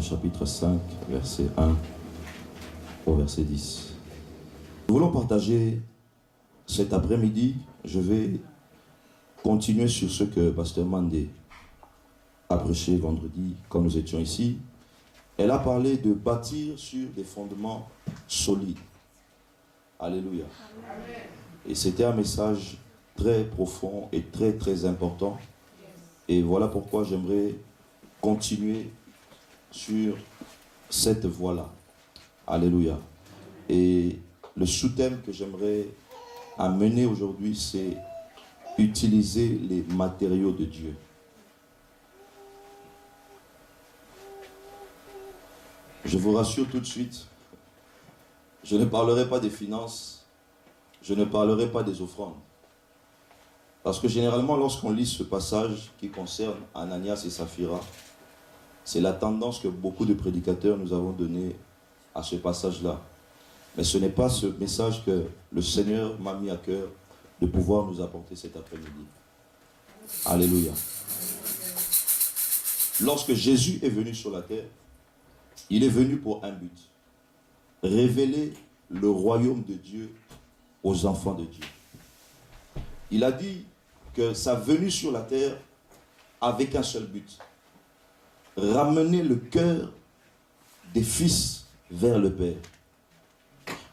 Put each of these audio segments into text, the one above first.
chapitre 5, verset 1 au verset 10. Nous voulons partager cet après-midi. Je vais continuer sur ce que Pasteur Mandé a prêché vendredi quand nous étions ici. Elle a parlé de bâtir sur des fondements solides. Alléluia. Amen. Et c'était un message très profond et très très important. Et voilà pourquoi j'aimerais continuer sur cette voie-là. Alléluia. Et le sous-thème que j'aimerais amener aujourd'hui, c'est utiliser les matériaux de Dieu. Je vous rassure tout de suite, je ne parlerai pas des finances, je ne parlerai pas des offrandes. Parce que généralement, lorsqu'on lit ce passage qui concerne Ananias et Saphira, c'est la tendance que beaucoup de prédicateurs nous avons donnée à ce passage-là. Mais ce n'est pas ce message que le Seigneur m'a mis à cœur de pouvoir nous apporter cet après-midi. Alléluia. Lorsque Jésus est venu sur la terre, il est venu pour un but. Révéler le royaume de Dieu aux enfants de Dieu. Il a dit que sa venue sur la terre avec un seul but. Ramener le cœur des fils vers le Père.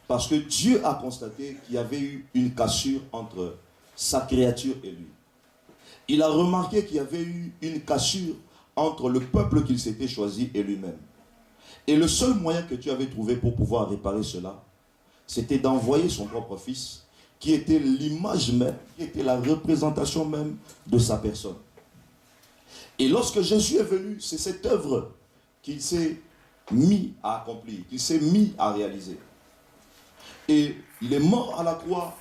Parce que Dieu a constaté qu'il y avait eu une cassure entre sa créature et lui. Il a remarqué qu'il y avait eu une cassure entre le peuple qu'il s'était choisi et lui-même. Et le seul moyen que Dieu avait trouvé pour pouvoir réparer cela, c'était d'envoyer son propre fils, qui était l'image même, qui était la représentation même de sa personne. Et lorsque Jésus est venu, c'est cette œuvre qu'il s'est mis à accomplir, qu'il s'est mis à réaliser. Et il est mort à la croix,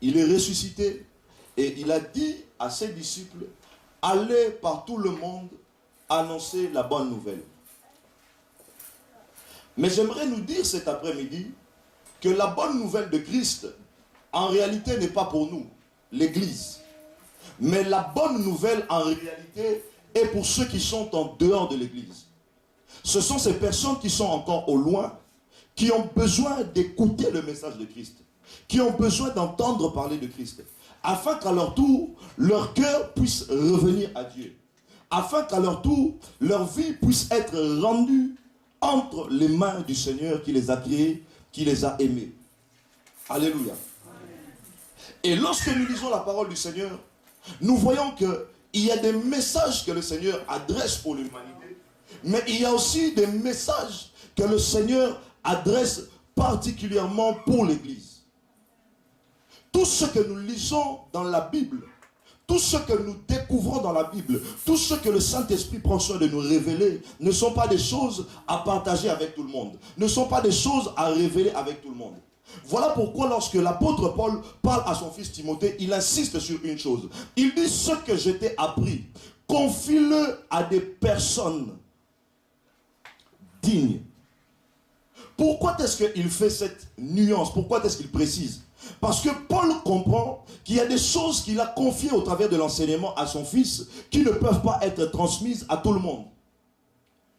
il est ressuscité, et il a dit à ses disciples, allez par tout le monde annoncer la bonne nouvelle. Mais j'aimerais nous dire cet après-midi que la bonne nouvelle de Christ, en réalité, n'est pas pour nous, l'Église. Mais la bonne nouvelle, en réalité, est pour ceux qui sont en dehors de l'Église. Ce sont ces personnes qui sont encore au loin, qui ont besoin d'écouter le message de Christ, qui ont besoin d'entendre parler de Christ, afin qu'à leur tour, leur cœur puisse revenir à Dieu, afin qu'à leur tour, leur vie puisse être rendue entre les mains du Seigneur qui les a créés, qui les a aimés. Alléluia. Et lorsque nous lisons la parole du Seigneur, nous voyons qu'il y a des messages que le Seigneur adresse pour l'humanité, mais il y a aussi des messages que le Seigneur adresse particulièrement pour l'Église. Tout ce que nous lisons dans la Bible, tout ce que nous découvrons dans la Bible, tout ce que le Saint-Esprit prend soin de nous révéler, ne sont pas des choses à partager avec tout le monde, ne sont pas des choses à révéler avec tout le monde. Voilà pourquoi lorsque l'apôtre Paul parle à son fils Timothée, il insiste sur une chose. Il dit, ce que je t'ai appris, confie-le à des personnes dignes. Pourquoi est-ce qu'il fait cette nuance? Pourquoi est-ce qu'il précise? Parce que Paul comprend qu'il y a des choses qu'il a confiées au travers de l'enseignement à son fils qui ne peuvent pas être transmises à tout le monde.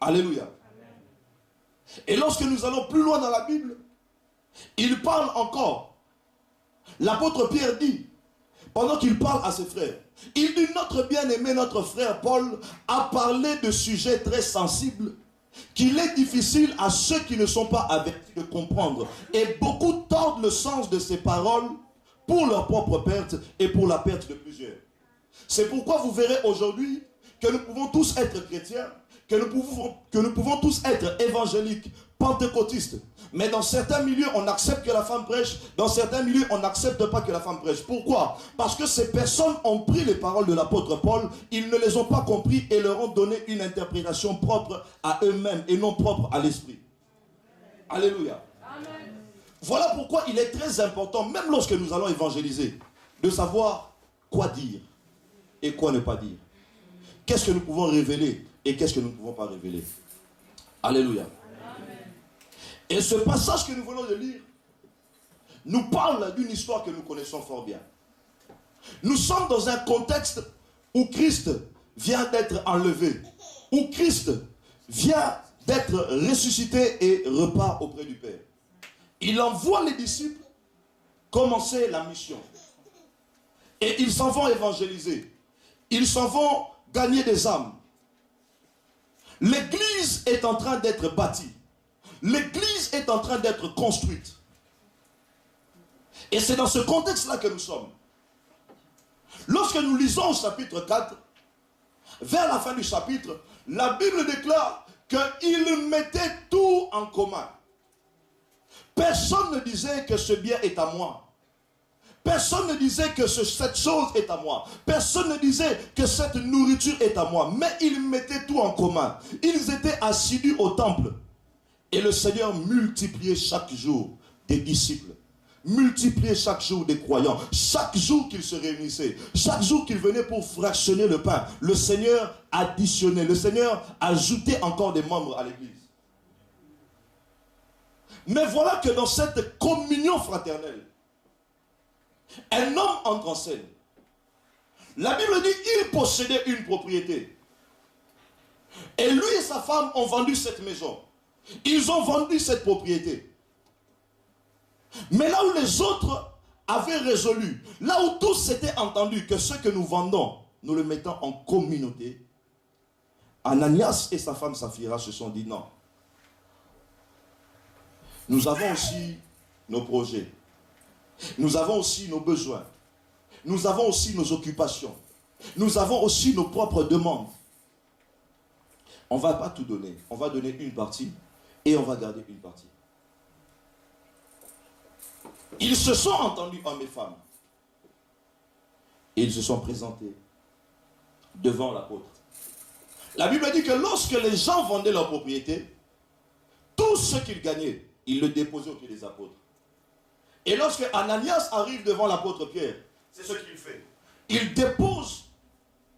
Alléluia. Amen. Et lorsque nous allons plus loin dans la Bible, il parle encore. L'apôtre Pierre dit, pendant qu'il parle à ses frères, il dit, notre bien-aimé, notre frère Paul a parlé de sujets très sensibles qu'il est difficile à ceux qui ne sont pas avertis de comprendre. Et beaucoup tordent le sens de ces paroles pour leur propre perte et pour la perte de plusieurs. C'est pourquoi vous verrez aujourd'hui que nous pouvons tous être chrétiens, que nous pouvons tous être évangéliques, pentecôtistes. Mais dans certains milieux, on accepte que la femme prêche. Dans certains milieux, on n'accepte pas que la femme prêche. Pourquoi? Parce que ces personnes ont pris les paroles de l'apôtre Paul, ils ne les ont pas compris et leur ont donné une interprétation propre à eux-mêmes et non propre à l'esprit. Alléluia. Amen. Voilà pourquoi il est très important, même lorsque nous allons évangéliser, de savoir quoi dire et quoi ne pas dire. Qu'est-ce que nous pouvons révéler et qu'est-ce que nous ne pouvons pas révéler. Alléluia. Amen. Et ce passage que nous venons de lire nous parle d'une histoire que nous connaissons fort bien. Nous sommes dans un contexte où Christ vient d'être enlevé, où Christ vient d'être ressuscité et repart auprès du Père. Il envoie les disciples commencer la mission. Et ils s'en vont évangéliser. Ils s'en vont gagner des âmes. L'église est en train d'être bâtie. L'église est en train d'être construite. Et c'est dans ce contexte-là que nous sommes. Lorsque nous lisons au chapitre 4, vers la fin du chapitre, la Bible déclare qu'ils mettaient tout en commun. Personne ne disait que ce bien est à moi. Personne ne disait que cette chose est à moi. Personne ne disait que cette nourriture est à moi. Mais ils mettaient tout en commun. Ils étaient assidus au temple. Et le Seigneur multipliait chaque jour des disciples. Multipliait chaque jour des croyants. Chaque jour qu'ils se réunissaient. Chaque jour qu'ils venaient pour fractionner le pain. Le Seigneur additionnait. Le Seigneur ajoutait encore des membres à l'église. Mais voilà que dans cette communion fraternelle, un homme entre en scène. La Bible dit qu'il possédait une propriété. Et lui et sa femme ont vendu cette maison. Ils ont vendu cette propriété. Mais là où les autres avaient résolu, là où tous s'étaient entendus que ce que nous vendons, nous le mettons en communauté, Ananias et sa femme Saphira se sont dit non. Nous avons aussi nos projets. Nous avons aussi nos besoins. Nous avons aussi nos occupations. Nous avons aussi nos propres demandes. On ne va pas tout donner. On va donner une partie et on va garder une partie. Ils se sont entendus, hommes et femmes. Et ils se sont présentés devant l'apôtre. La Bible dit que lorsque les gens vendaient leur propriété, tout ce qu'ils gagnaient, ils le déposaient au pied des apôtres. Et lorsque Ananias arrive devant l'apôtre Pierre, c'est ce qu'il fait. Il dépose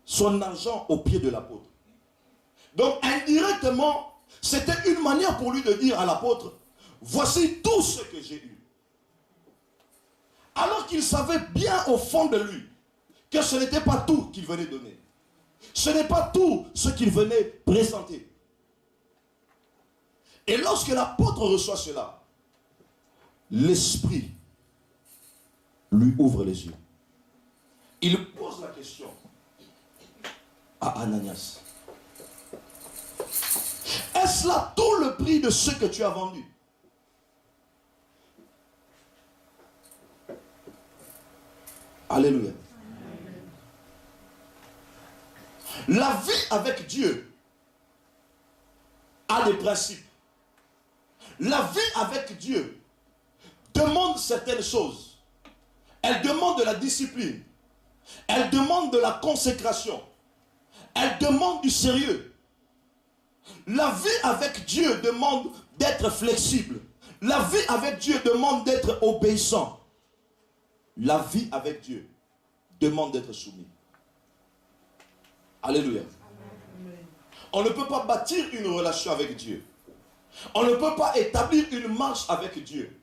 son argent au pied de l'apôtre. Donc indirectement, c'était une manière pour lui de dire à l'apôtre, voici tout ce que j'ai eu. Alors qu'il savait bien au fond de lui que ce n'était pas tout qu'il venait donner. Ce n'est pas tout ce qu'il venait présenter. Et lorsque l'apôtre reçoit cela, l'Esprit lui ouvre les yeux. Il pose la question à Ananias. Est-ce là tout le prix de ce que tu as vendu? Alléluia. La vie avec Dieu a des principes. La vie avec Dieu demande certaines choses. Elle demande de la discipline. Elle demande de la consécration. Elle demande du sérieux. La vie avec Dieu demande d'être flexible. La vie avec Dieu demande d'être obéissant. La vie avec Dieu demande d'être soumis. Alléluia. On ne peut pas bâtir une relation avec Dieu. On ne peut pas établir une marche avec Dieu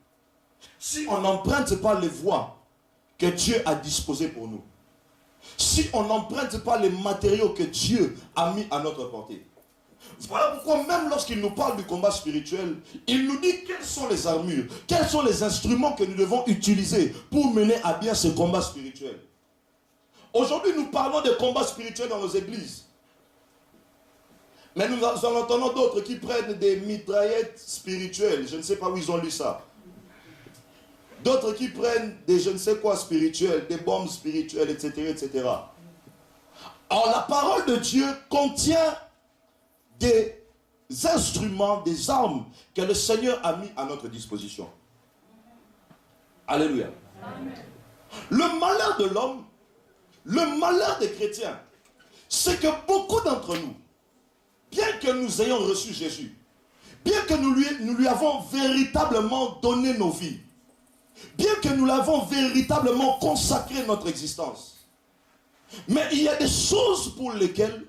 si on n'emprunte pas les voies que Dieu a disposées pour nous. Si on n'emprunte pas les matériaux que Dieu a mis à notre portée. Voilà pourquoi même lorsqu'il nous parle du combat spirituel, il nous dit quelles sont les armures, quels sont les instruments que nous devons utiliser pour mener à bien ce combat spirituel. Aujourd'hui, nous parlons de combats spirituels dans nos églises. Mais nous en entendons d'autres qui prennent des mitraillettes spirituelles. Je ne sais pas où ils ont lu ça. D'autres qui prennent des je ne sais quoi spirituels, des bombes spirituelles, etc., etc. Or, la parole de Dieu contient des instruments, des armes que le Seigneur a mis à notre disposition. Alléluia. Amen. Le malheur de l'homme, le malheur des chrétiens, c'est que beaucoup d'entre nous, bien que nous ayons reçu Jésus, bien que nous lui avons véritablement donné nos vies, bien que nous l'avons véritablement consacré notre existence, mais il y a des choses pour lesquelles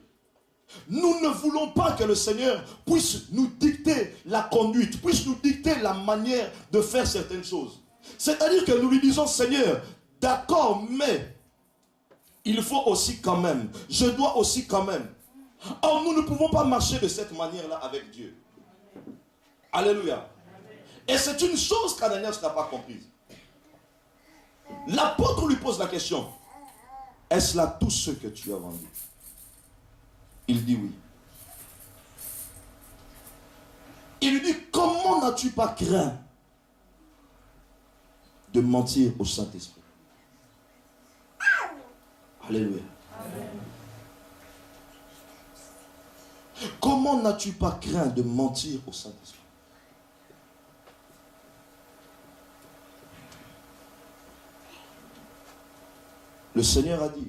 nous ne voulons pas que le Seigneur puisse nous dicter la conduite, puisse nous dicter la manière de faire certaines choses. C'est-à-dire que nous lui disons, Seigneur, d'accord, mais il faut aussi quand même, je dois aussi quand même. Or, nous ne pouvons pas marcher de cette manière-là avec Dieu. Alléluia. Et c'est une chose qu'Ananias n'a pas comprise. L'apôtre lui pose la question. Est-ce là tout ce que tu as vendu? Il dit oui. Il lui dit, comment n'as-tu pas craint de mentir au Saint-Esprit? Alléluia. Amen. Comment n'as-tu pas craint de mentir au Saint-Esprit? Le Seigneur a dit,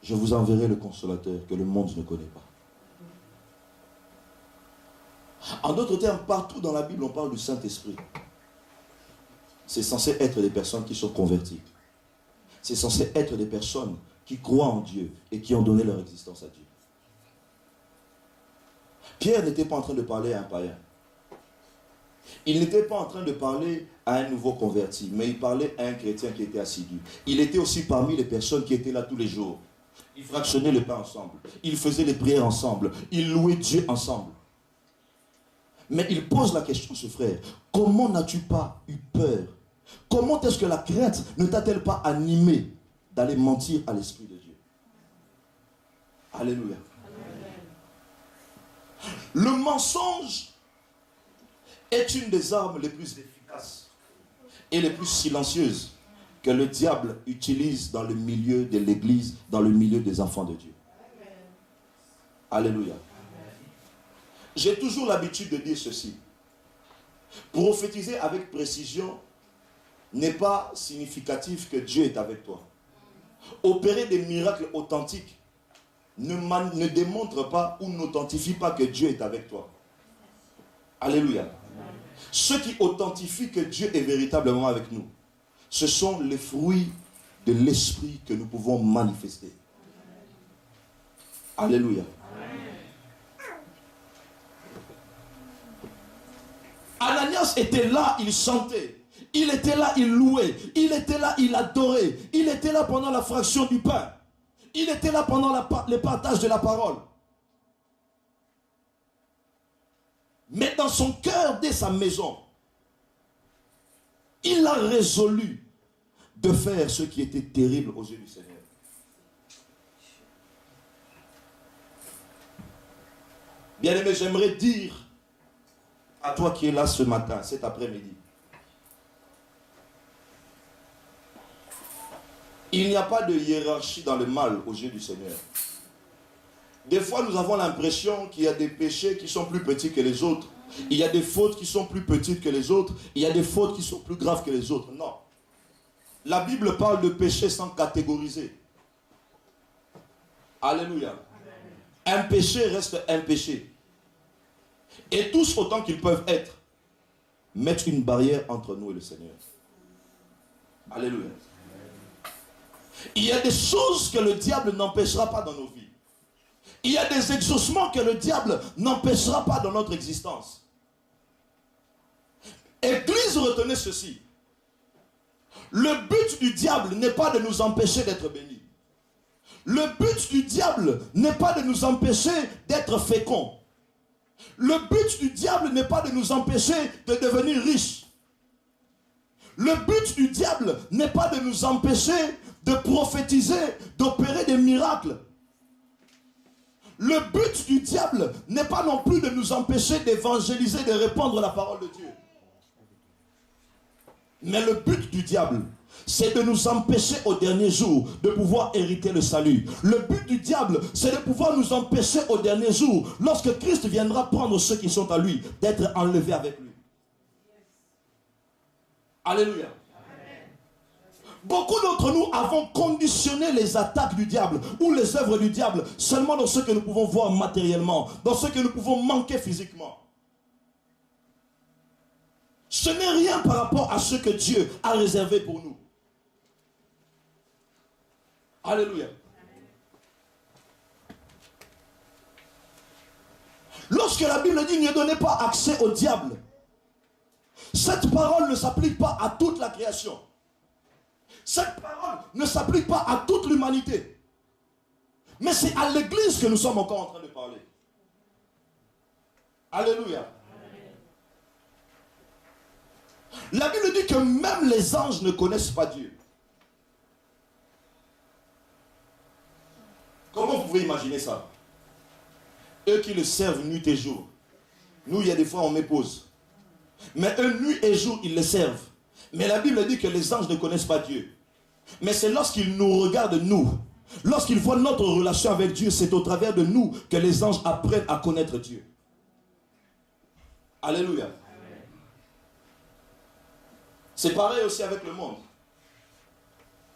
je vous enverrai le consolateur que le monde ne connaît pas. En d'autres termes, partout dans la Bible, on parle du Saint-Esprit. C'est censé être des personnes qui sont converties. C'est censé être des personnes qui croient en Dieu et qui ont donné leur existence à Dieu. Pierre n'était pas en train de parler à un païen. Il n'était pas en train de parler à un nouveau converti, mais il parlait à un chrétien qui était assidu. Il était aussi parmi les personnes qui étaient là tous les jours. Ils fractionnaient le pain ensemble. Ils faisaient les prières ensemble. Ils louaient Dieu ensemble. Mais il pose la question, ce frère, comment n'as-tu pas eu peur? Comment est-ce que la crainte ne t'a-t-elle pas animé d'aller mentir à l'Esprit de Dieu? Alléluia. Amen. Le mensonge est une des armes les plus efficaces et les plus silencieuses que le diable utilise dans le milieu de l'Église, dans le milieu des enfants de Dieu. Amen. Alléluia. Amen. J'ai toujours l'habitude de dire ceci. Prophétiser avec précision n'est pas significatif que Dieu est avec toi. Opérer des miracles authentiques ne démontre pas ou n'authentifie pas que Dieu est avec toi. Alléluia. Ce qui authentifie que Dieu est véritablement avec nous, ce sont les fruits de l'esprit que nous pouvons manifester. Alléluia. Ananias était là, il chantait. Il était là, il louait. Il était là, il adorait. Il était là pendant la fraction du pain. Il était là pendant le partage de la parole. Mais dans son cœur, dès sa maison, il a résolu de faire ce qui était terrible aux yeux du Seigneur. Bien-aimé, j'aimerais dire à toi qui es là ce matin, cet après-midi, il n'y a pas de hiérarchie dans le mal aux yeux du Seigneur. Des fois, nous avons l'impression qu'il y a des péchés qui sont plus petits que les autres. Il y a des fautes qui sont plus petites que les autres. Il y a des fautes qui sont plus graves que les autres. Non. La Bible parle de péché sans catégoriser. Alléluia. Un péché reste un péché. Et tous, autant qu'ils peuvent être, mettent une barrière entre nous et le Seigneur. Alléluia. Il y a des choses que le diable n'empêchera pas dans nos vies. Il y a des exaucements que le diable n'empêchera pas dans notre existence. Église, retenez ceci. Le but du diable n'est pas de nous empêcher d'être bénis. Le but du diable n'est pas de nous empêcher d'être féconds. Le but du diable n'est pas de nous empêcher de devenir riches. Le but du diable n'est pas de nous empêcher de prophétiser, d'opérer des miracles. Le but du diable n'est pas non plus de nous empêcher d'évangéliser, de répandre la parole de Dieu. Mais le but du diable, c'est de nous empêcher au dernier jour de pouvoir hériter le salut. Le but du diable, c'est de pouvoir nous empêcher au dernier jour, lorsque Christ viendra prendre ceux qui sont à lui, d'être enlevés avec lui. Alléluia. Beaucoup d'entre nous avons conditionné les attaques du diable ou les œuvres du diable seulement dans ce que nous pouvons voir matériellement, dans ce que nous pouvons manquer physiquement. Ce n'est rien par rapport à ce que Dieu a réservé pour nous. Alléluia. Lorsque la Bible dit ne donnez pas accès au diable, cette parole ne s'applique pas à toute la création. Cette parole ne s'applique pas à toute l'humanité. Mais c'est à l'église que nous sommes encore en train de parler. Alléluia. La Bible dit que même les anges ne connaissent pas Dieu. Comment vous pouvez imaginer ça? Eux qui le servent nuit et jour. Nous, il y a des fois, on m'épose. Mais eux, nuit et jour, ils le servent. Mais la Bible dit que les anges ne connaissent pas Dieu. Mais c'est lorsqu'ils nous regardent, nous, lorsqu'ils voient notre relation avec Dieu, c'est au travers de nous que les anges apprennent à connaître Dieu. Alléluia. C'est pareil aussi avec le monde.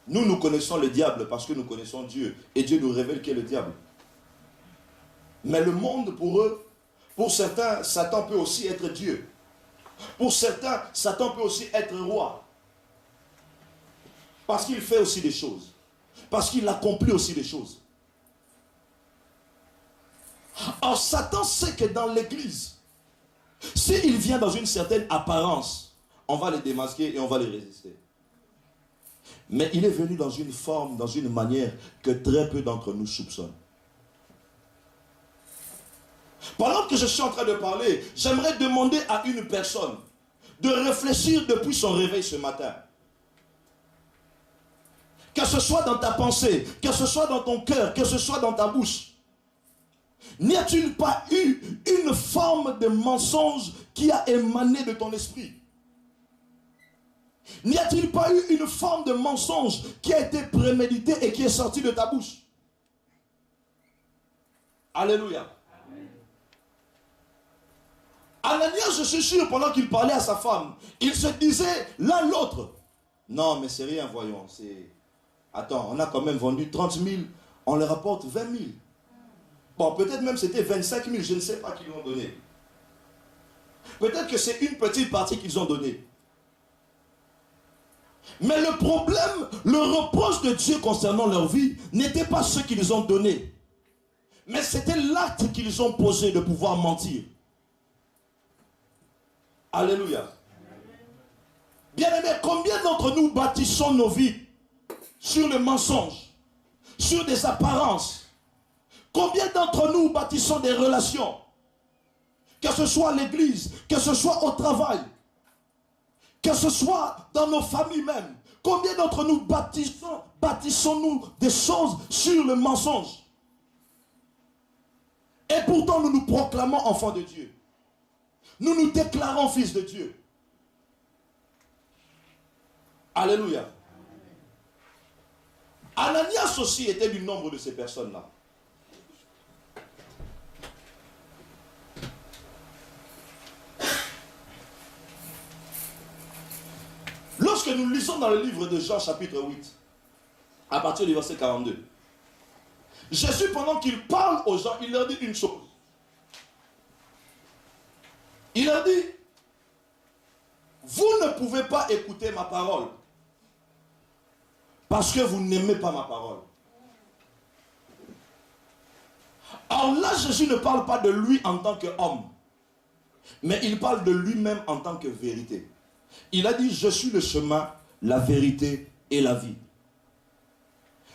Nous connaissons le diable parce que nous connaissons Dieu. Et Dieu nous révèle qui est le diable. Mais le monde, pour eux, pour certains, Satan peut aussi être Dieu. Pour certains, Satan peut aussi être roi. Parce qu'il fait aussi des choses. Parce qu'il accomplit aussi des choses. Or, Satan sait que dans l'église, s'il vient dans une certaine apparence, on va les démasquer et on va les résister. Mais il est venu dans une forme, dans une manière que très peu d'entre nous soupçonnent. Pendant que je suis en train de parler, j'aimerais demander à une personne de réfléchir depuis son réveil ce matin. Que ce soit dans ta pensée, que ce soit dans ton cœur, que ce soit dans ta bouche. N'y a-t-il pas eu une forme de mensonge qui a émané de ton esprit? N'y a-t-il pas eu une forme de mensonge qui a été préméditée et qui est sortie de ta bouche? Alléluia. Ananias, je suis sûr, pendant qu'il parlait à sa femme, il se disait l'un l'autre. Non, mais c'est rien, voyons. Attends, on a quand même vendu 30 000, on leur rapporte 20 000. Bon, peut-être même c'était 25 000, je ne sais pas qui l'ont donné. Peut-être que c'est une petite partie qu'ils ont donnée. Mais le problème, le reproche de Dieu concernant leur vie, n'était pas ce qu'ils ont donné. Mais c'était l'acte qu'ils ont posé de pouvoir mentir. Alléluia. Bien-aimés, combien d'entre nous bâtissons nos vies sur le mensonge, sur des apparences? Combien d'entre nous bâtissons des relations? Que ce soit à l'église, que ce soit au travail, que ce soit dans nos familles même. Combien d'entre nous bâtissons-nous des choses sur le mensonge? Et pourtant nous nous proclamons enfants de Dieu. Nous nous déclarons fils de Dieu. Alléluia. Ananias aussi était du nombre de ces personnes-là. Lorsque nous lisons dans le livre de Jean chapitre 8, à partir du verset 42, Jésus, pendant qu'il parle aux gens, il leur dit une chose. Il leur dit, vous ne pouvez pas écouter ma parole parce que vous n'aimez pas ma parole. Alors là, Jésus ne parle pas de lui en tant qu'homme, mais il parle de lui-même en tant que vérité. Il a dit, je suis le chemin, la vérité et la vie.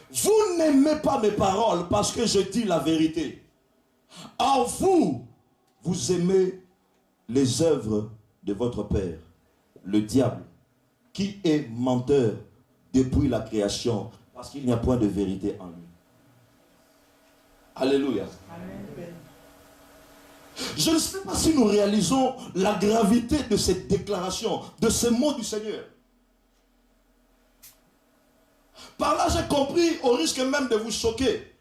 Vous n'aimez pas mes paroles parce que je dis la vérité. Or vous aimez les œuvres de votre père, le diable, qui est menteur depuis la création, parce qu'il n'y a point de vérité en lui. Alléluia. Amen. Je ne sais pas si nous réalisons la gravité de cette déclaration, de ces mots du Seigneur. Par là, j'ai compris, au risque même de vous choquer,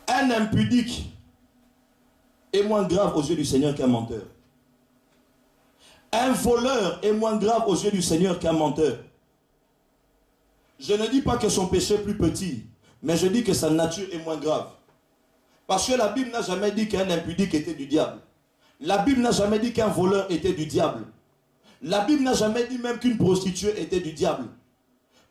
un impudique est moins grave aux yeux du Seigneur qu'un menteur. Un voleur est moins grave aux yeux du Seigneur qu'un menteur. Je ne dis pas que son péché est plus petit, mais je dis que sa nature est moins grave. Parce que la Bible n'a jamais dit qu'un impudique était du diable. La Bible n'a jamais dit qu'un voleur était du diable. La Bible n'a jamais dit même qu'une prostituée était du diable.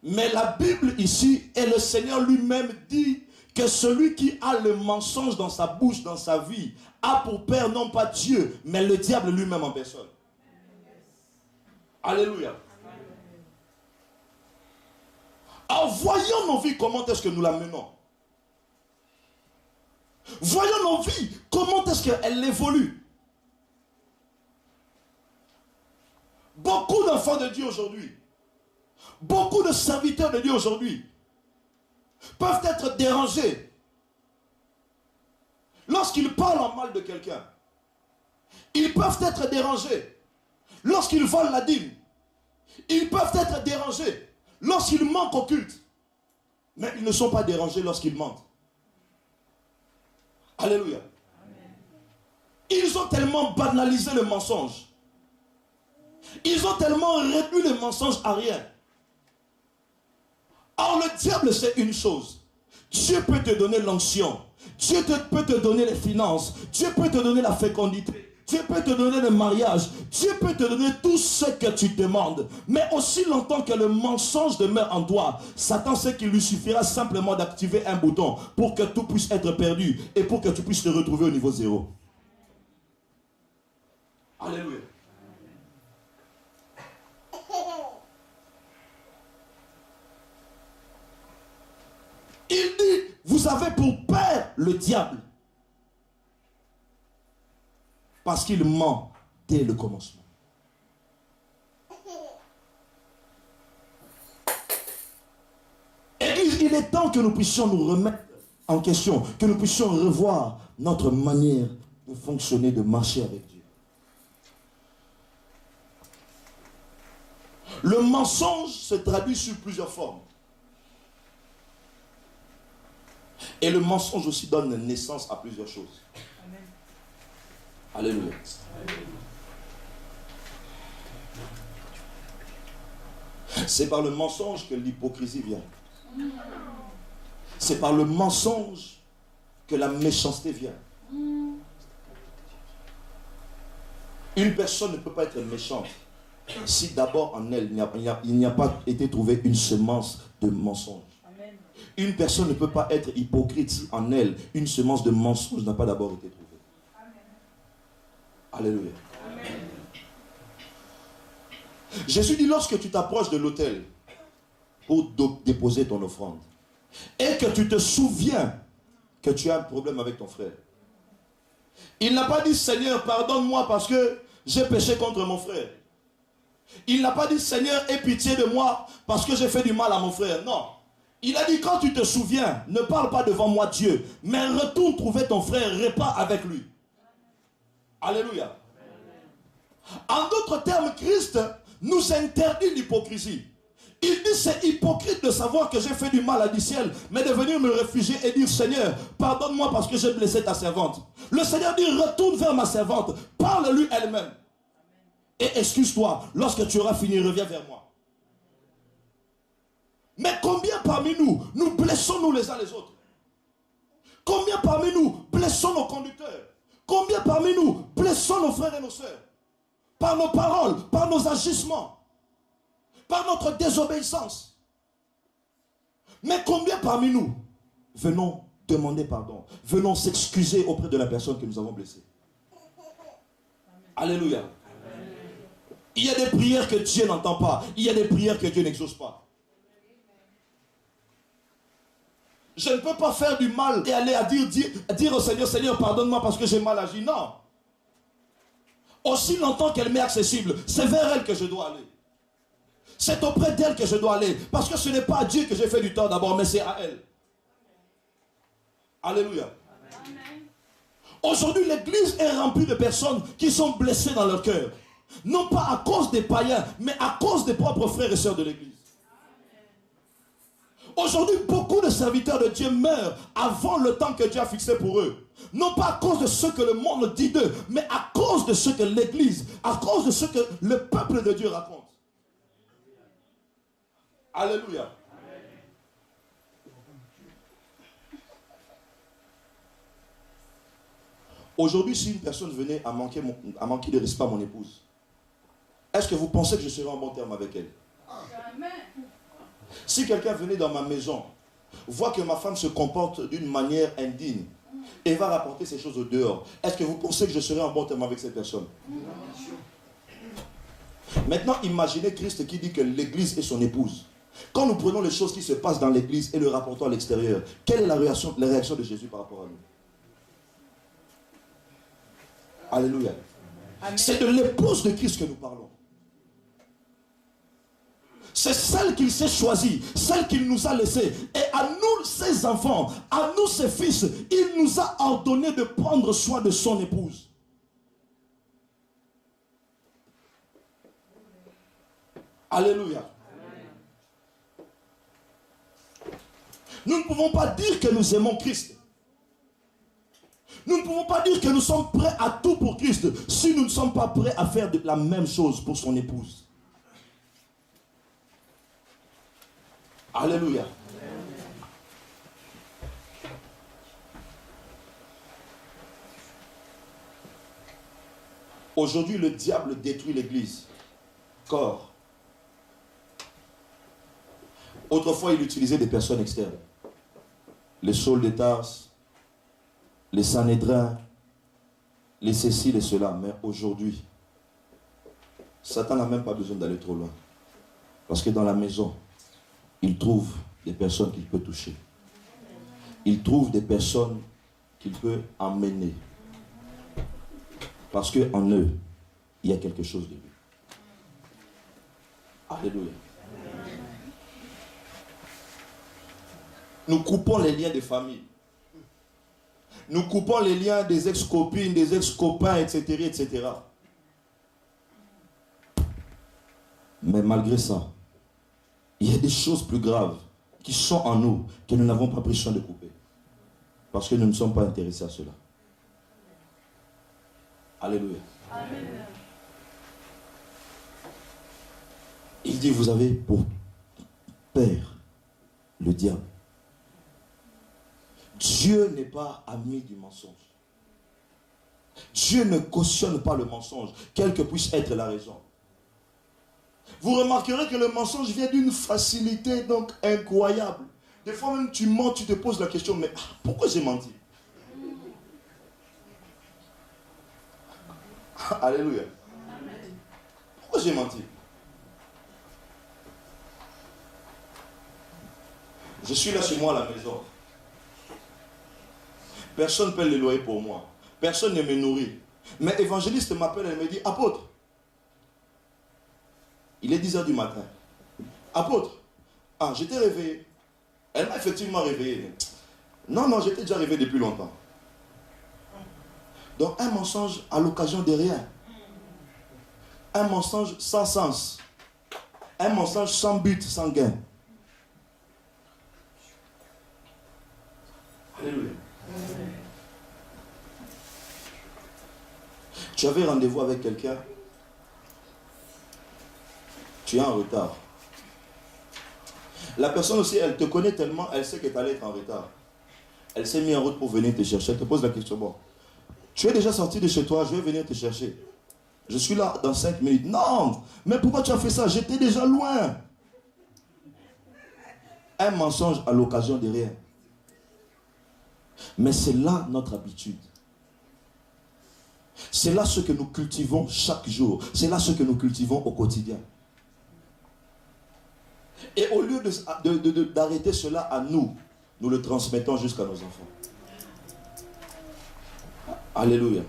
Mais la Bible ici, et le Seigneur lui-même dit que celui qui a le mensonge dans sa bouche, dans sa vie, a pour père non pas Dieu, mais le diable lui-même en personne. Alléluia. Alors voyons nos vies, comment est-ce que nous la menons. Voyons nos vies, comment est-ce qu'elles évoluent. Beaucoup d'enfants de Dieu aujourd'hui, beaucoup de serviteurs de Dieu aujourd'hui peuvent être dérangés lorsqu'ils parlent en mal de quelqu'un. Ils peuvent être dérangés lorsqu'ils volent la dîme. Ils peuvent être dérangés lorsqu'ils manquent au culte. Mais ils ne sont pas dérangés lorsqu'ils mentent. Alléluia. Ils ont tellement banalisé le mensonge. Ils ont tellement réduit le mensonge à rien. Or, le diable, c'est une chose. Dieu peut te donner l'onction. Dieu peut te donner les finances. Dieu peut te donner la fécondité. Dieu peut te donner le mariage. Dieu peut te donner tout ce que tu demandes. Mais aussi longtemps que le mensonge demeure en toi, Satan sait qu'il lui suffira simplement d'activer un bouton pour que tout puisse être perdu et pour que tu puisses te retrouver au niveau zéro. Alléluia. Il dit, vous avez pour père le diable. Parce qu'il ment dès le commencement. Église, il est temps que nous puissions nous remettre en question, que nous puissions revoir notre manière de fonctionner, de marcher avec Dieu. Le mensonge se traduit sur plusieurs formes. Et le mensonge aussi donne naissance à plusieurs choses. Amen. Alléluia. C'est par le mensonge que l'hypocrisie vient. C'est par le mensonge que la méchanceté vient. Une personne ne peut pas être méchante si d'abord en elle il n'y a pas été trouvé une semence de mensonge. Une personne ne peut pas être hypocrite si en elle une semence de mensonge n'a pas d'abord été trouvée. Alléluia. Amen. Jésus dit, lorsque tu t'approches de l'autel pour déposer ton offrande et que tu te souviens que tu as un problème avec ton frère, il n'a pas dit, Seigneur, pardonne-moi parce que j'ai péché contre mon frère. Il n'a pas dit, Seigneur, aie pitié de moi parce que j'ai fait du mal à mon frère. Non. Il a dit, quand tu te souviens, ne parle pas devant moi Dieu, mais retourne trouver ton frère, répare avec lui. Alléluia. En d'autres termes, Christ nous interdit l'hypocrisie. Il dit, c'est hypocrite de savoir que j'ai fait du mal à du ciel, mais de venir me réfugier et dire, Seigneur, pardonne-moi parce que j'ai blessé ta servante. Le Seigneur dit, retourne vers ma servante, parle-lui elle-même. Et excuse-toi, lorsque tu auras fini, reviens vers moi. Mais combien parmi nous, nous blessons-nous les uns les autres? Combien parmi nous blessons nos conducteurs? Combien parmi nous blessons nos frères et nos sœurs? Par nos paroles, par nos agissements, par notre désobéissance. Mais combien parmi nous venons demander pardon, venons s'excuser auprès de la personne que nous avons blessée? Alléluia. Amen. Il y a des prières que Dieu n'entend pas. Il y a des prières que Dieu n'exauce pas. Je ne peux pas faire du mal et aller à dire au Seigneur, Seigneur, pardonne-moi parce que j'ai mal agi. Non. Aussi longtemps qu'elle m'est accessible, c'est vers elle que je dois aller. C'est auprès d'elle que je dois aller. Parce que ce n'est pas à Dieu que j'ai fait du tort d'abord, mais c'est à elle. Alléluia. Amen. Aujourd'hui, l'église est remplie de personnes qui sont blessées dans leur cœur. Non pas à cause des païens, mais à cause des propres frères et sœurs de l'église. Aujourd'hui, beaucoup de serviteurs de Dieu meurent avant le temps que Dieu a fixé pour eux. Non pas à cause de ce que le monde dit d'eux, mais à cause de ce que l'Église, à cause de ce que le peuple de Dieu raconte. Alléluia. Aujourd'hui, si une personne venait à manquer de respect à mon épouse, est-ce que vous pensez que je serai en bon terme avec elle? Amen. Si quelqu'un venait dans ma maison, voit que ma femme se comporte d'une manière indigne et va rapporter ces choses au dehors, est-ce que vous pensez que je serai en bon terme avec cette personne? Maintenant, imaginez Christ qui dit que l'église est son épouse. Quand nous prenons les choses qui se passent dans l'église et le rapportons à l'extérieur, quelle est la réaction de Jésus par rapport à nous? Alléluia. Amen. C'est de l'épouse de Christ que nous parlons. C'est celle qu'il s'est choisie, celle qu'il nous a laissée. Et à nous, ses enfants, à nous, ses fils, il nous a ordonné de prendre soin de son épouse. Alléluia. Nous ne pouvons pas dire que nous aimons Christ. Nous ne pouvons pas dire que nous sommes prêts à tout pour Christ si nous ne sommes pas prêts à faire la même chose pour son épouse. Alléluia. Aujourd'hui, le diable détruit l'église. Corps. Autrefois, il utilisait des personnes externes. Les Saules de Tarse, les Sanhédrins, les ceci, les cela. Mais aujourd'hui, Satan n'a même pas besoin d'aller trop loin. Parce que dans la maison, il trouve des personnes qu'il peut toucher. Il trouve des personnes qu'il peut emmener. Parce qu'en eux, il y a quelque chose de lui. Alléluia. Nous coupons les liens de famille. Nous coupons les liens des ex-copines, des ex-copains, etc., etc. Mais malgré ça, il y a des choses plus graves qui sont en nous que nous n'avons pas pris soin de couper. Parce que nous ne sommes pas intéressés à cela. Alléluia. Amen. Il dit, vous avez pour père le diable. Dieu n'est pas ami du mensonge. Dieu ne cautionne pas le mensonge, quelle que puisse être la raison. Vous remarquerez que le mensonge vient d'une facilité donc incroyable. Des fois même tu mens, tu te poses la question, mais pourquoi j'ai menti? Alléluia. Pourquoi j'ai menti? Je suis là chez moi à la maison. Personne ne paie le loyer pour moi. Personne ne me nourrit. Mais évangéliste m'appelle et me dit, apôtre, il est 10h du matin. Apôtre, j'étais réveillé. Elle m'a effectivement réveillé. Non, j'étais déjà réveillé depuis longtemps. Donc un mensonge à l'occasion de rien. Un mensonge sans sens. Un mensonge sans but, sans gain. Alléluia. Tu avais rendez-vous avec quelqu'un. Tu es en retard. La personne aussi, elle te connaît tellement, elle sait que tu allais être en retard. Elle s'est mise en route pour venir te chercher. Elle te pose la question, bon, tu es déjà sorti de chez toi, je vais venir te chercher. Je suis là dans 5 minutes. Non, mais pourquoi tu as fait ça? J'étais déjà loin. Un mensonge à l'occasion de rien. Mais c'est là notre habitude. C'est là ce que nous cultivons chaque jour. C'est là ce que nous cultivons au quotidien. Et au lieu d'arrêter cela à nous, nous le transmettons jusqu'à nos enfants. Alléluia.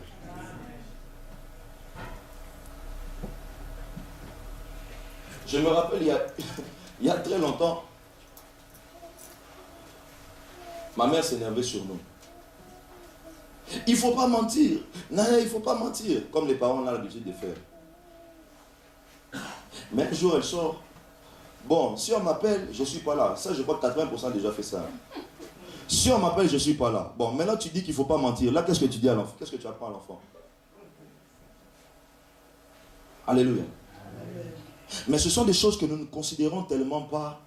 Je me rappelle, il y a très longtemps, ma mère s'énervait sur nous. Il ne faut pas mentir. Non, il ne faut pas mentir. Comme les parents ont l'habitude de faire. Mais un jour, elle sort. Bon, si on m'appelle, je ne suis pas là. Ça, je crois que 80% déjà fait ça. Si on m'appelle, je ne suis pas là. Bon, maintenant tu dis qu'il ne faut pas mentir. Là, qu'est-ce que tu dis à l'enfant? Qu'est-ce que tu apprends à l'enfant? Alléluia. Mais ce sont des choses que nous ne considérons tellement pas.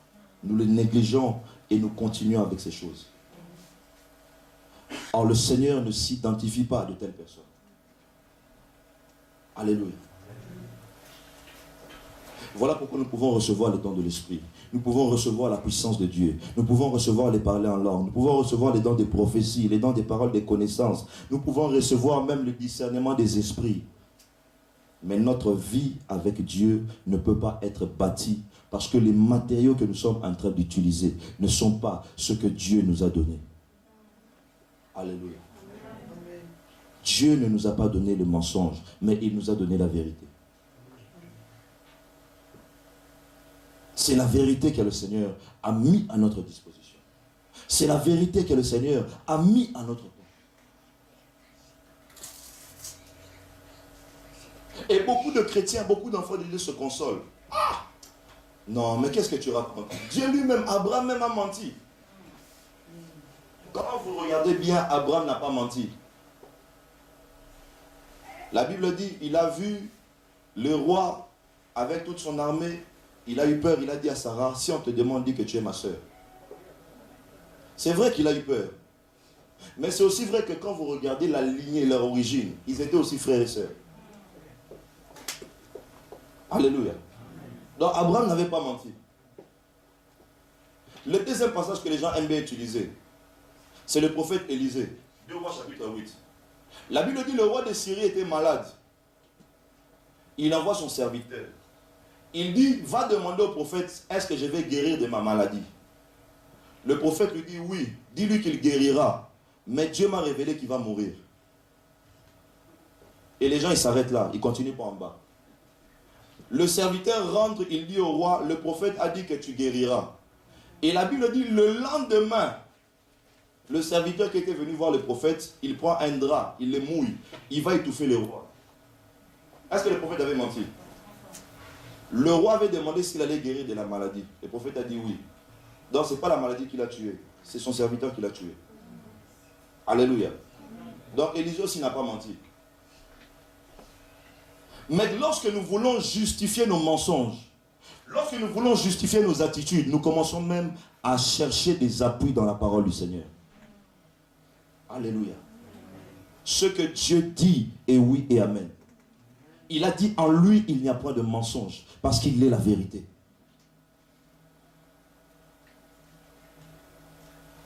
Nous les négligeons et nous continuons avec ces choses. Or, le Seigneur ne s'identifie pas à de telles personnes. Alléluia. Voilà pourquoi nous pouvons recevoir les dons de l'Esprit. Nous pouvons recevoir la puissance de Dieu. Nous pouvons recevoir les parler en langue. Nous pouvons recevoir les dons des prophéties, les dons des paroles, des connaissances. Nous pouvons recevoir même le discernement des esprits. Mais notre vie avec Dieu ne peut pas être bâtie parce que les matériaux que nous sommes en train d'utiliser ne sont pas ce que Dieu nous a donné. Alléluia. Dieu ne nous a pas donné le mensonge, mais il nous a donné la vérité. C'est la vérité que le Seigneur a mis à notre disposition. C'est la vérité que le Seigneur a mis à notre portée. Et beaucoup de chrétiens, beaucoup d'enfants de Dieu se consolent. Ah! Non, mais qu'est-ce que tu racontes? Dieu lui-même, Abraham même a menti. Quand vous regardez bien, Abraham n'a pas menti. La Bible dit, il a vu le roi avec toute son armée. Il a eu peur, il a dit à Sarah, si on te demande, dis que tu es ma soeur. C'est vrai qu'il a eu peur. Mais c'est aussi vrai que quand vous regardez la lignée et leur origine, ils étaient aussi frères et sœurs. Alléluia. Donc Abraham n'avait pas menti. Le deuxième passage que les gens aiment bien utiliser, c'est le prophète Élisée. 2 Rois chapitre 8. La Bible dit, le roi de Syrie était malade. Il envoie son serviteur. Il dit, va demander au prophète, est-ce que je vais guérir de ma maladie? Le prophète lui dit, oui, dis-lui qu'il guérira. Mais Dieu m'a révélé qu'il va mourir. Et les gens, ils s'arrêtent là, ils continuent pas en bas. Le serviteur rentre, il dit au roi, le prophète a dit que tu guériras. Et la Bible dit, le lendemain, le serviteur qui était venu voir le prophète, il prend un drap, il le mouille, il va étouffer le roi. Est-ce que le prophète avait menti? Le roi avait demandé s'il allait guérir de la maladie. Le prophète a dit oui. Donc ce n'est pas la maladie qui l'a tué, c'est son serviteur qui l'a tué. Alléluia. Donc Élisée aussi n'a pas menti. Mais lorsque nous voulons justifier nos mensonges, lorsque nous voulons justifier nos attitudes, nous commençons même à chercher des appuis dans la parole du Seigneur. Alléluia. Ce que Dieu dit est oui et amen. Il a dit en lui, il n'y a point de mensonge, parce qu'il est la vérité.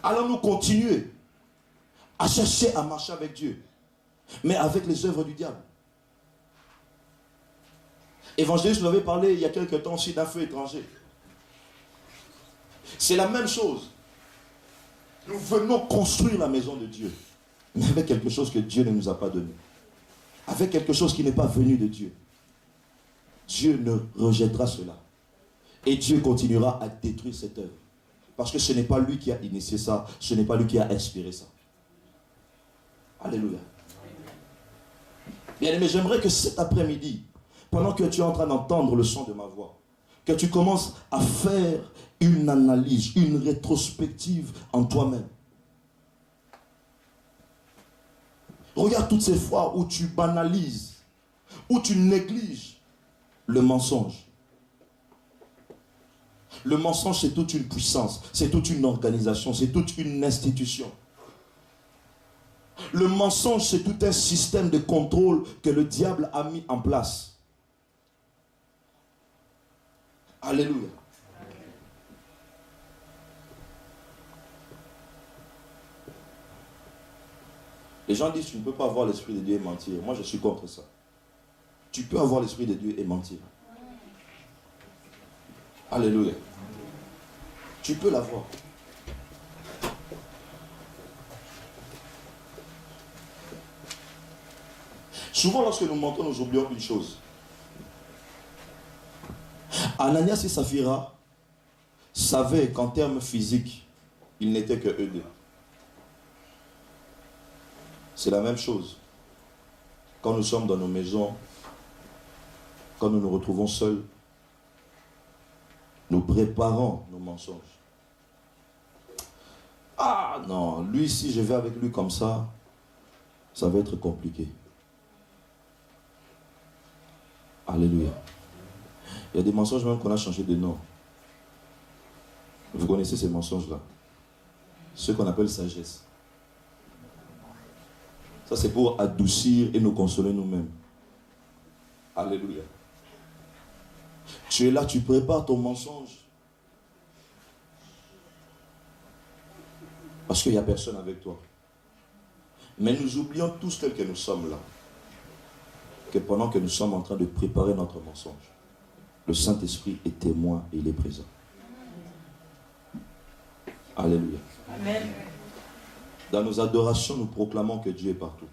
Allons-nous continuer à chercher à marcher avec Dieu, mais avec les œuvres du diable? Évangéliste nous avait parlé il y a quelque temps aussi d'un feu étranger. C'est la même chose. Nous venons construire la maison de Dieu, mais avec quelque chose que Dieu ne nous a pas donné. Avec quelque chose qui n'est pas venu de Dieu. Dieu ne rejettera cela. Et Dieu continuera à détruire cette œuvre. Parce que ce n'est pas lui qui a initié ça, ce n'est pas lui qui a inspiré ça. Alléluia. Bien aimé, j'aimerais que cet après-midi, pendant que tu es en train d'entendre le son de ma voix, que tu commences à faire une analyse, une rétrospective en toi-même. Regarde toutes ces fois où tu banalises, où tu négliges le mensonge. Le mensonge, c'est toute une puissance, c'est toute une organisation, c'est toute une institution. Le mensonge, c'est tout un système de contrôle que le diable a mis en place. Alléluia. Les gens disent, tu ne peux pas avoir l'Esprit de Dieu et mentir. Moi, je suis contre ça. Tu peux avoir l'Esprit de Dieu et mentir. Alléluia. Tu peux l'avoir. Souvent, lorsque nous mentons, nous oublions une chose. Ananias et Saphira savaient qu'en termes physiques, ils n'étaient que eux deux. C'est la même chose. Quand nous sommes dans nos maisons, quand nous nous retrouvons seuls, nous préparons nos mensonges. Ah non, lui, si je vais avec lui comme ça va être compliqué. Alléluia. Il y a des mensonges même qu'on a changé de nom. Vous connaissez ces mensonges-là? Ceux qu'on appelle sagesse. Ça, c'est pour adoucir et nous consoler nous-mêmes. Alléluia. Tu es là, tu prépares ton mensonge. Parce qu'il n'y a personne avec toi. Mais nous oublions tous tels que nous sommes là, que pendant que nous sommes en train de préparer notre mensonge, le Saint-Esprit est témoin et il est présent. Alléluia. Amen. Dans nos adorations, nous proclamons que Dieu est partout.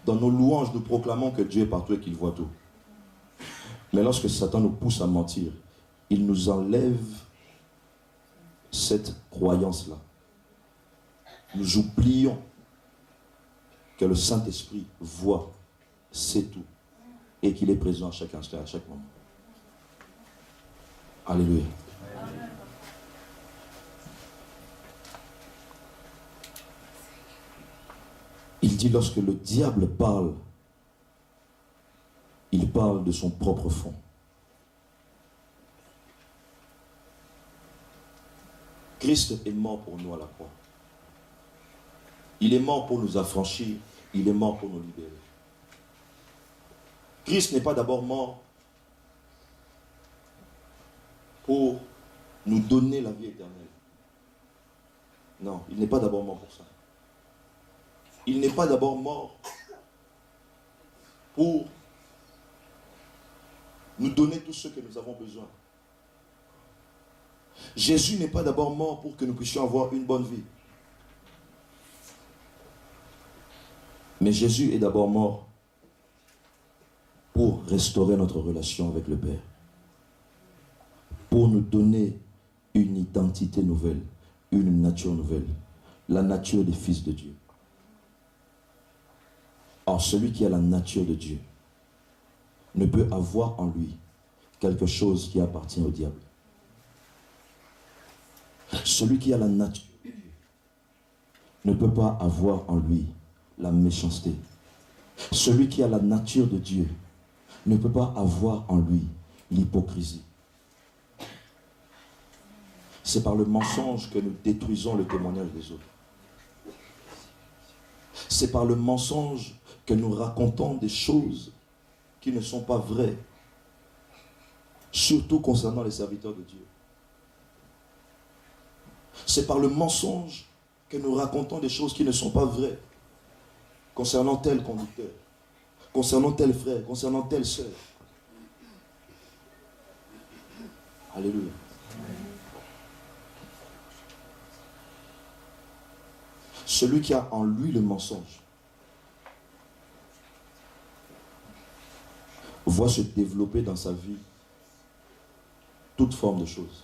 Dans nos louanges, nous proclamons que Dieu est partout et qu'il voit tout. Mais lorsque Satan nous pousse à mentir, il nous enlève cette croyance-là. Nous oublions que le Saint-Esprit voit, sait tout, et qu'il est présent à chaque instant, à chaque moment. Alléluia. Il dit lorsque le diable parle, il parle de son propre fond. Christ est mort pour nous à la croix. Il est mort pour nous affranchir, il est mort pour nous libérer. Christ n'est pas d'abord mort pour nous donner la vie éternelle. Non, il n'est pas d'abord mort pour ça. Il n'est pas d'abord mort pour nous donner tout ce que nous avons besoin. Jésus n'est pas d'abord mort pour que nous puissions avoir une bonne vie. Mais Jésus est d'abord mort pour restaurer notre relation avec le Père. Pour nous donner une identité nouvelle, une nature nouvelle. La nature des fils de Dieu. Or, celui qui a la nature de Dieu ne peut avoir en lui quelque chose qui appartient au diable. Celui qui a la nature de Dieu ne peut pas avoir en lui la méchanceté. Celui qui a la nature de Dieu ne peut pas avoir en lui l'hypocrisie. C'est par le mensonge que nous détruisons le témoignage des autres. C'est par le mensonge que nous racontons des choses qui ne sont pas vraies, surtout concernant les serviteurs de Dieu. C'est par le mensonge que nous racontons des choses qui ne sont pas vraies, concernant tel conducteur, concernant tel frère, concernant telle sœur. Alléluia. Celui qui a en lui le mensonge voit se développer dans sa vie toute forme de choses.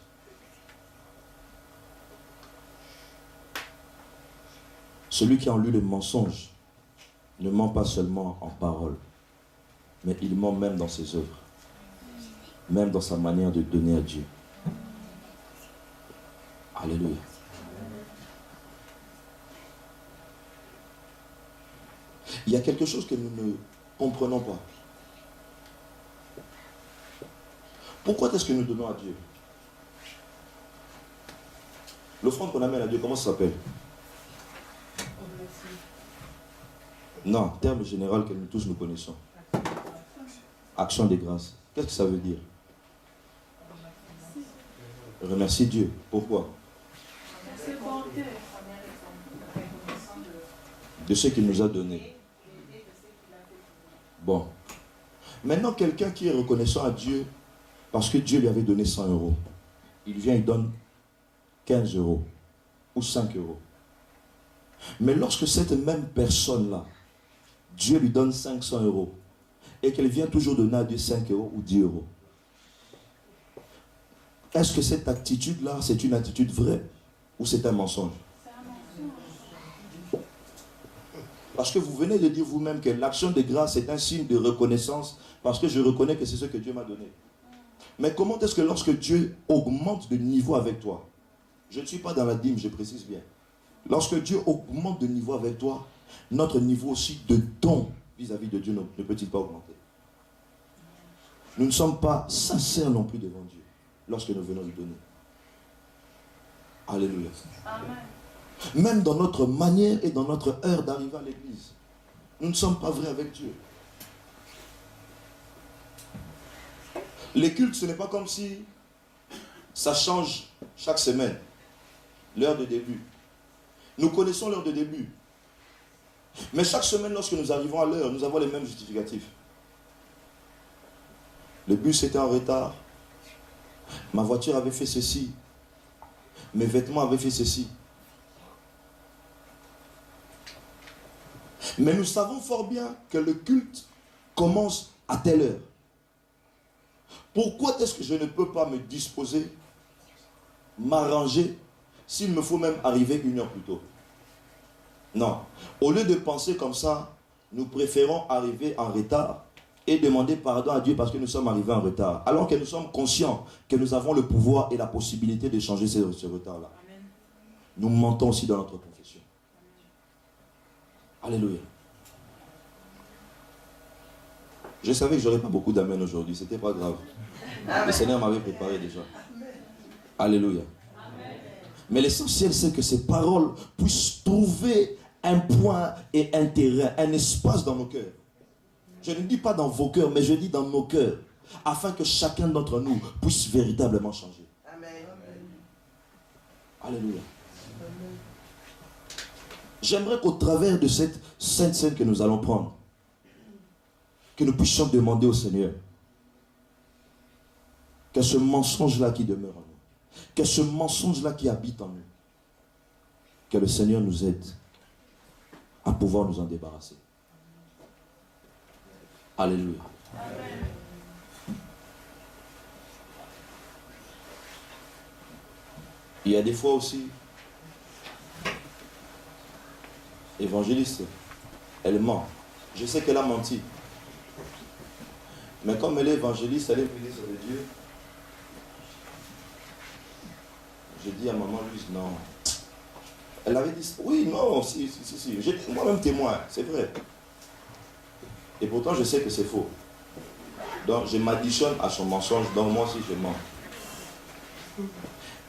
Celui qui a en lui le mensonge ne ment pas seulement en parole, mais il ment même dans ses œuvres, même dans sa manière de donner à Dieu. Alléluia. Il y a quelque chose que nous ne comprenons pas. Pourquoi est-ce que nous donnons à Dieu? L'offrande qu'on amène à Dieu, comment ça s'appelle? Non, terme général que nous tous nous connaissons. Action des grâces. Qu'est-ce que ça veut dire? Remercier Dieu. Pourquoi? De ce qu'il nous a donné. Bon. Maintenant, quelqu'un qui est reconnaissant à Dieu parce que Dieu lui avait donné 100 euros. Il vient, il donne 15 euros ou 5 euros. Mais lorsque cette même personne-là, Dieu lui donne 500 euros et qu'elle vient toujours donner à Dieu 5 euros ou 10 euros, est-ce que cette attitude-là, c'est une attitude vraie ou c'est un mensonge? Parce que vous venez de dire vous-même que l'action de grâce est un signe de reconnaissance parce que je reconnais que c'est ce que Dieu m'a donné. Mais comment est-ce que lorsque Dieu augmente de niveau avec toi, je ne suis pas dans la dîme, je précise bien. Lorsque Dieu augmente de niveau avec toi, notre niveau aussi de don vis-à-vis de Dieu ne peut-il pas augmenter? Nous ne sommes pas sincères non plus devant Dieu lorsque nous venons lui donner. Alléluia. Amen. Même dans notre manière et dans notre heure d'arriver à l'église, nous ne sommes pas vrais avec Dieu. Les cultes, ce n'est pas comme si ça change chaque semaine. L'heure de début. Nous connaissons l'heure de début. Mais chaque semaine, lorsque nous arrivons à l'heure, nous avons les mêmes justificatifs. Le bus était en retard. Ma voiture avait fait ceci. Mes vêtements avaient fait ceci. Mais nous savons fort bien que le culte commence à telle heure. Pourquoi est-ce que je ne peux pas me disposer, m'arranger, s'il me faut même arriver 1 heure plus tôt? Non. Au lieu de penser comme ça, nous préférons arriver en retard et demander pardon à Dieu parce que nous sommes arrivés en retard. Alors que nous sommes conscients que nous avons le pouvoir et la possibilité de changer ce retard-là. Nous mentons aussi dans notre confession. Alléluia. Je savais que je n'aurais pas beaucoup d'amen aujourd'hui. Ce n'était pas grave. Le Seigneur m'avait préparé déjà. Alléluia. Mais l'essentiel, c'est que ces paroles puissent trouver un point et un terrain, un espace dans nos cœurs. Je ne dis pas dans vos cœurs, mais je dis dans nos cœurs, afin que chacun d'entre nous puisse véritablement changer. Amen. Alléluia. J'aimerais qu'au travers de cette sainte scène que nous allons prendre, que nous puissions demander au Seigneur que ce mensonge-là qui demeure en nous, que ce mensonge-là qui habite en nous, que le Seigneur nous aide à pouvoir nous en débarrasser. Alléluia. Amen. Il y a des fois aussi, évangéliste, elle ment. Je sais qu'elle a menti. Mais comme elle est évangéliste, elle est ministre de Dieu. Je dis à maman Louise, non. Elle avait dit, oui, non, si. J'étais moi-même témoin, c'est vrai. Et pourtant, je sais que c'est faux. Donc, je m'additionne à son mensonge, donc moi aussi, je mens.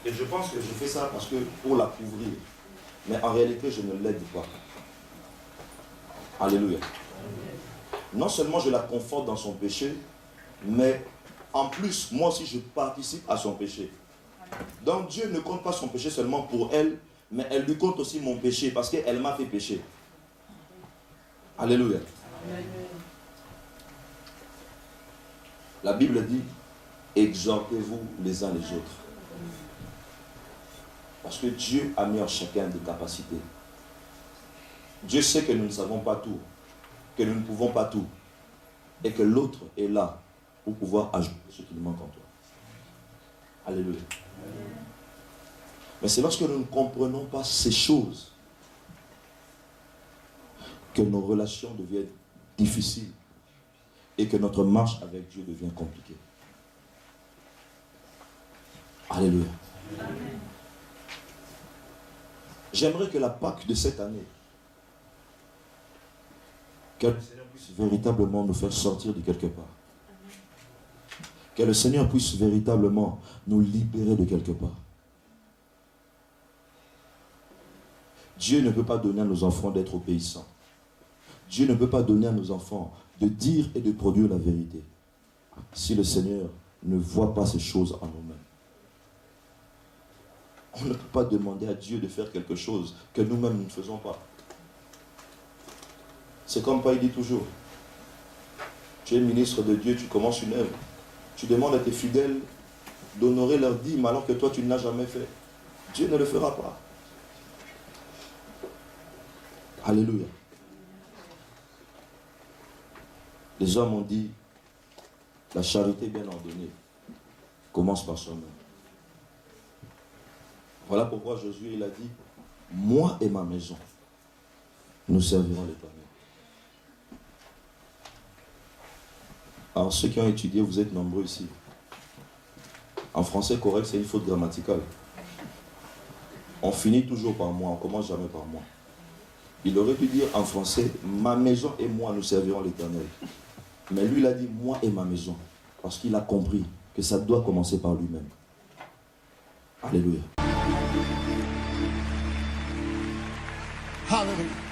Et je pense que je fais ça parce que pour la couvrir. Mais en réalité, je ne l'aide pas. Alléluia. Non seulement je la conforte dans son péché, mais en plus, moi aussi, je participe à son péché. Donc, Dieu ne compte pas son péché seulement pour elle, mais elle lui compte aussi mon péché, parce qu'elle m'a fait pécher. Alléluia. La Bible dit, exhortez-vous les uns les autres. Parce que Dieu a mis en chacun des capacités. Dieu sait que nous ne savons pas tout, que nous ne pouvons pas tout, et que l'autre est là pour pouvoir ajouter ce qui manque en toi. Alléluia. Mais c'est lorsque nous ne comprenons pas ces choses que nos relations deviennent difficiles et que notre marche avec Dieu devient compliquée. Alléluia. Amen. J'aimerais que la Pâque de cette année, que le Seigneur puisse véritablement nous faire sortir de quelque part. Que le Seigneur puisse véritablement nous libérer de quelque part. Dieu ne peut pas donner à nos enfants d'être obéissants. Dieu ne peut pas donner à nos enfants de dire et de produire la vérité si le Seigneur ne voit pas ces choses en nous-mêmes. On ne peut pas demander à Dieu de faire quelque chose que nous-mêmes nous ne faisons pas. C'est comme Paul dit toujours. Tu es ministre de Dieu, tu commences une œuvre. Tu demandes à tes fidèles d'honorer leur dîme alors que toi tu ne l'as jamais fait. Dieu ne le fera pas. Alléluia. Les hommes ont dit, la charité bien ordonnée commence par soi-même. Voilà pourquoi Josué il a dit, moi et ma maison, nous servirons l'Éternel. Alors ceux qui ont étudié, vous êtes nombreux ici. En français correct, c'est une faute grammaticale. On finit toujours par moi, on commence jamais par moi. Il aurait pu dire en français, ma maison et moi, nous servirons l'Éternel. Mais lui, il a dit, moi et ma maison. Parce qu'il a compris que ça doit commencer par lui-même. Alléluia. Hallelujah.